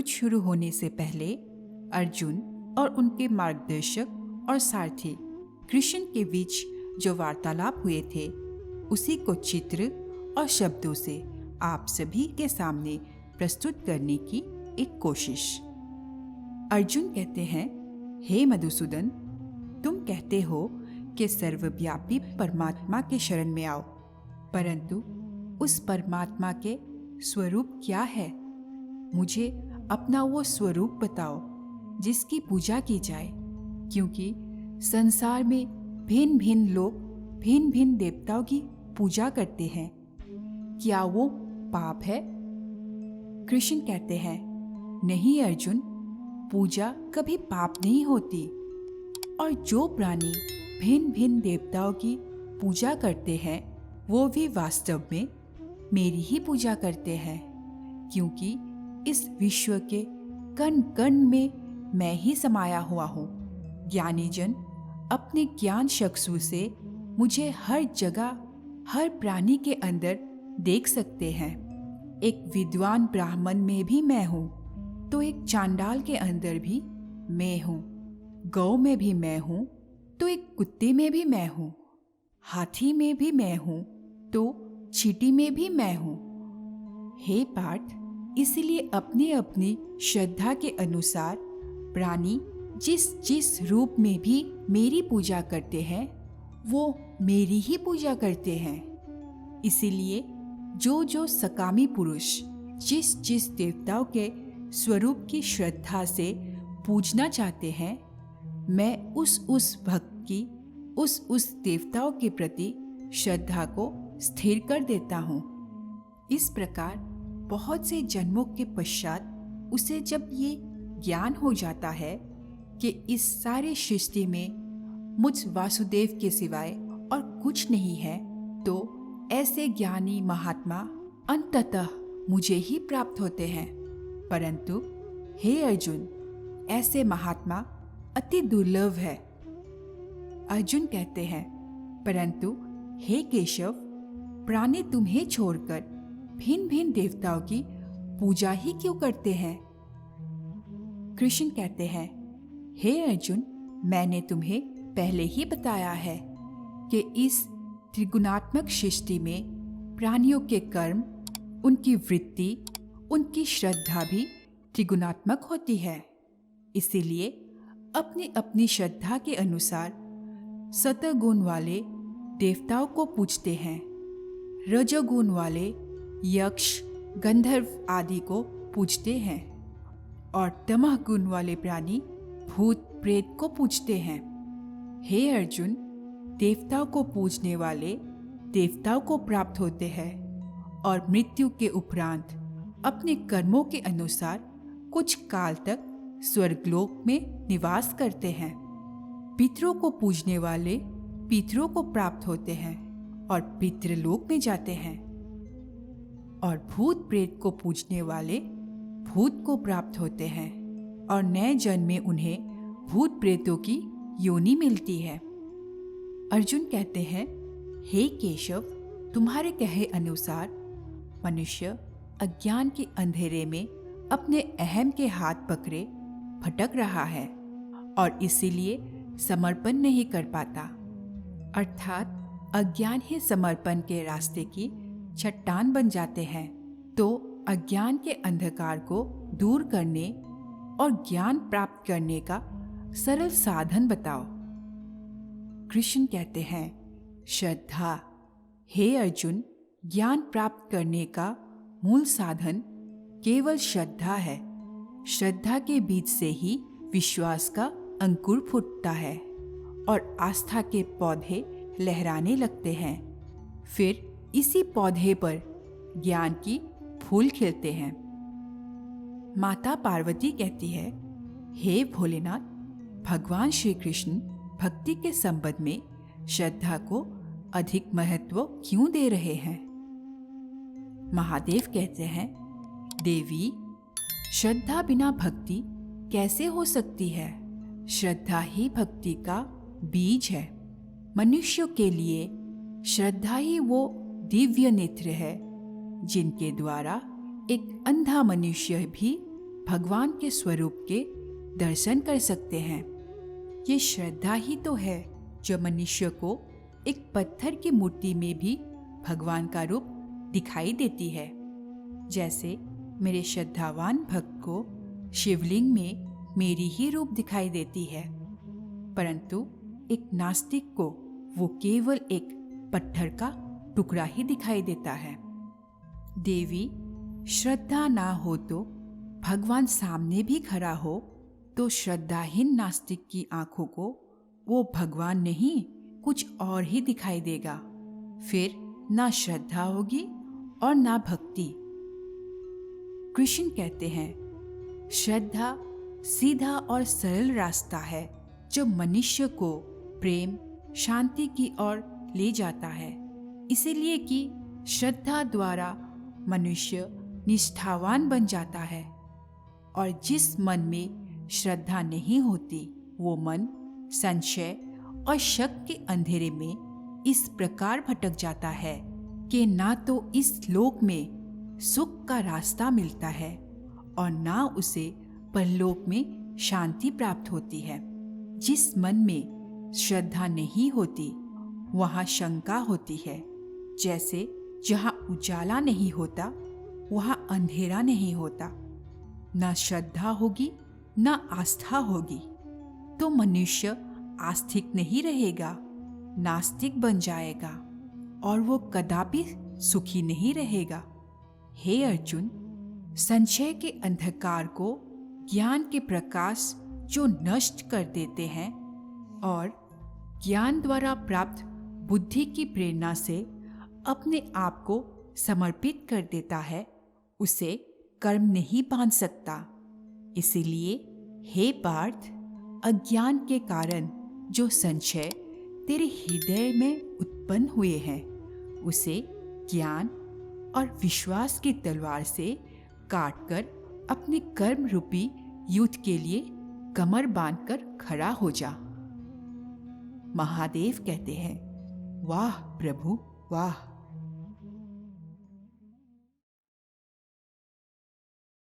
युद्ध शुरू होने से पहले अर्जुन और उनके मार्गदर्शक और सारथी कृष्ण के बीच जो वार्तालाप हुए थे उसी को चित्र और शब्दों से आप सभी के सामने प्रस्तुत करने की एक कोशिश। अर्जुन कहते हैं, हे मधुसूदन, तुम कहते हो कि सर्वव्यापी परमात्मा के शरण में आओ, परंतु उस परमात्मा के स्वरूप क्या है? मुझे अपना वो स्वरूप बताओ जिसकी पूजा की जाए, क्योंकि संसार में भिन्न भिन्न लोग भिन्न भिन्न देवताओं की पूजा करते हैं। क्या वो पाप है? कृष्ण कहते हैं, नहीं अर्जुन, पूजा कभी पाप नहीं होती। और जो प्राणी भिन्न भिन्न देवताओं की पूजा करते हैं वो भी वास्तव में मेरी ही पूजा करते हैं, क्योंकि इस विश्व के कण कण में मैं ही समाया हुआ हूँ। ज्ञानी जन अपने ज्ञान चक्षु से मुझे हर जगह हर प्राणी के अंदर देख सकते हैं। एक विद्वान ब्राह्मण में भी मैं हूँ, तो एक चांडाल के अंदर भी मैं हूँ। गौ में भी मैं हूँ, तो एक कुत्ते में भी मैं हूँ। हाथी में भी मैं हूँ, तो चींटी में भी मैं हूँ। हे पार्थ, इसलिए अपनी अपनी श्रद्धा के अनुसार प्राणी जिस जिस रूप में भी मेरी पूजा करते हैं वो मेरी ही पूजा करते हैं। इसीलिए जो जो सकामी पुरुष जिस जिस देवताओं के स्वरूप की श्रद्धा से पूजना चाहते हैं, मैं उस भक्त की उस देवताओं के प्रति श्रद्धा को स्थिर कर देता हूँ। इस प्रकार बहुत से जन्मों के पश्चात उसे जब ये ज्ञान हो जाता है कि इस सारे सृष्टि में मुझ वासुदेव के सिवाय और कुछ नहीं है, तो ऐसे ज्ञानी महात्मा अंततः मुझे ही प्राप्त होते हैं। परंतु हे अर्जुन, ऐसे महात्मा अति दुर्लभ है। अर्जुन कहते हैं, परंतु हे केशव, प्राणी तुम्हें छोड़कर भिन्न भिन्न देवताओं की पूजा ही क्यों करते हैं? कृष्ण कहते हैं, हे अर्जुन, मैंने तुम्हें पहले ही बताया है कि इस त्रिगुणात्मक सृष्टि में प्राणियों के कर्म, उनकी वृत्ति, उनकी श्रद्धा भी त्रिगुणात्मक होती है। इसीलिए अपनी अपनी श्रद्धा के अनुसार सतगुण वाले देवताओं को पूजते हैं, रजोगुण वाले यक्ष, गंधर्व आदि को पूजते हैं, और तमह गुण वाले प्राणी भूत प्रेत को पूजते हैं। हे अर्जुन, देवताओं को पूजने वाले देवताओं को प्राप्त होते हैं और मृत्यु के उपरांत अपने कर्मों के अनुसार कुछ काल तक स्वर्गलोक में निवास करते हैं। पितरों को पूजने वाले पितरों को प्राप्त होते हैं और पितृलोक में जाते हैं, और भूत प्रेत को पूजने वाले भूत को प्राप्त होते हैं और नए जन्म में उन्हें भूत प्रेतों की योनि मिलती है। अर्जुन कहते हैं, हे केशव, तुम्हारे कहे अनुसार मनुष्य अज्ञान के अंधेरे में अपने अहम के हाथ पकड़े भटक रहा है और इसीलिए समर्पण नहीं कर पाता, अर्थात अज्ञान ही समर्पण के रास्ते की चट्टान बन जाते हैं। तो अज्ञान के अंधकार को दूर करने और ज्ञान प्राप्त करने का सरल साधन बताओ। कृष्ण कहते हैं, श्रद्धा। हे अर्जुन, ज्ञान प्राप्त करने का मूल साधन केवल श्रद्धा है। श्रद्धा के बीज से ही विश्वास का अंकुर फूटता है और आस्था के पौधे लहराने लगते हैं। फिर इसी पौधे पर ज्ञान की फूल खिलते हैं। माता पार्वती कहती है, हे भोलेनाथ, भगवान श्री कृष्ण भक्ति के संबंध में श्रद्धा को अधिक महत्व क्यों दे रहे हैं? महादेव कहते हैं, देवी, श्रद्धा बिना भक्ति कैसे हो सकती है? श्रद्धा ही भक्ति का बीज है। मनुष्यों के लिए श्रद्धा ही वो दिव्य नेत्र है जिनके द्वारा एक अंधा मनुष्य भी भगवान के स्वरूप के दर्शन कर सकते हैं। ये श्रद्धा ही तो है जो मनुष्य को एक पत्थर की मूर्ति में भी भगवान का रूप दिखाई देती है। जैसे मेरे श्रद्धावान भक्त को शिवलिंग में मेरी ही रूप दिखाई देती है, परंतु एक नास्तिक को वो केवल एक पत्थर का टुकड़ा ही दिखाई देता है। देवी श्रद्धा ना हो तो भगवान सामने भी खड़ा हो तो श्रद्धाहीन नास्तिक की आंखों को वो भगवान नहीं कुछ और ही दिखाई देगा। फिर ना श्रद्धा होगी और ना भक्ति। कृष्ण कहते हैं, श्रद्धा सीधा और सरल रास्ता है जो मनुष्य को प्रेम शांति की ओर ले जाता है। इसीलिए कि श्रद्धा द्वारा मनुष्य निष्ठावान बन जाता है, और जिस मन में श्रद्धा नहीं होती वो मन संशय और शक के अंधेरे में इस प्रकार भटक जाता है कि ना तो इस लोक में सुख का रास्ता मिलता है और ना उसे परलोक में शांति प्राप्त होती है। जिस मन में श्रद्धा नहीं होती वहाँ शंका होती है। जैसे जहाँ उजाला नहीं होता वहाँ अंधेरा नहीं होता। ना श्रद्धा होगी ना आस्था होगी तो मनुष्य आस्तिक नहीं रहेगा, नास्तिक बन जाएगा और वो कदापि सुखी नहीं रहेगा। हे अर्जुन, संशय के अंधकार को ज्ञान के प्रकाश जो नष्ट कर देते हैं और ज्ञान द्वारा प्राप्त बुद्धि की प्रेरणा से अपने आप को समर्पित कर देता है, उसे कर्म नहीं बांध सकता। इसीलिए हे पार्थ, अज्ञान के कारण जो संशय तेरे हृदय में उत्पन्न हुए हैं उसे ज्ञान और विश्वास की तलवार से काटकर अपने कर्म रूपी युद्ध के लिए कमर बांधकर खड़ा हो जा। महादेव कहते हैं, वाह प्रभु वाह।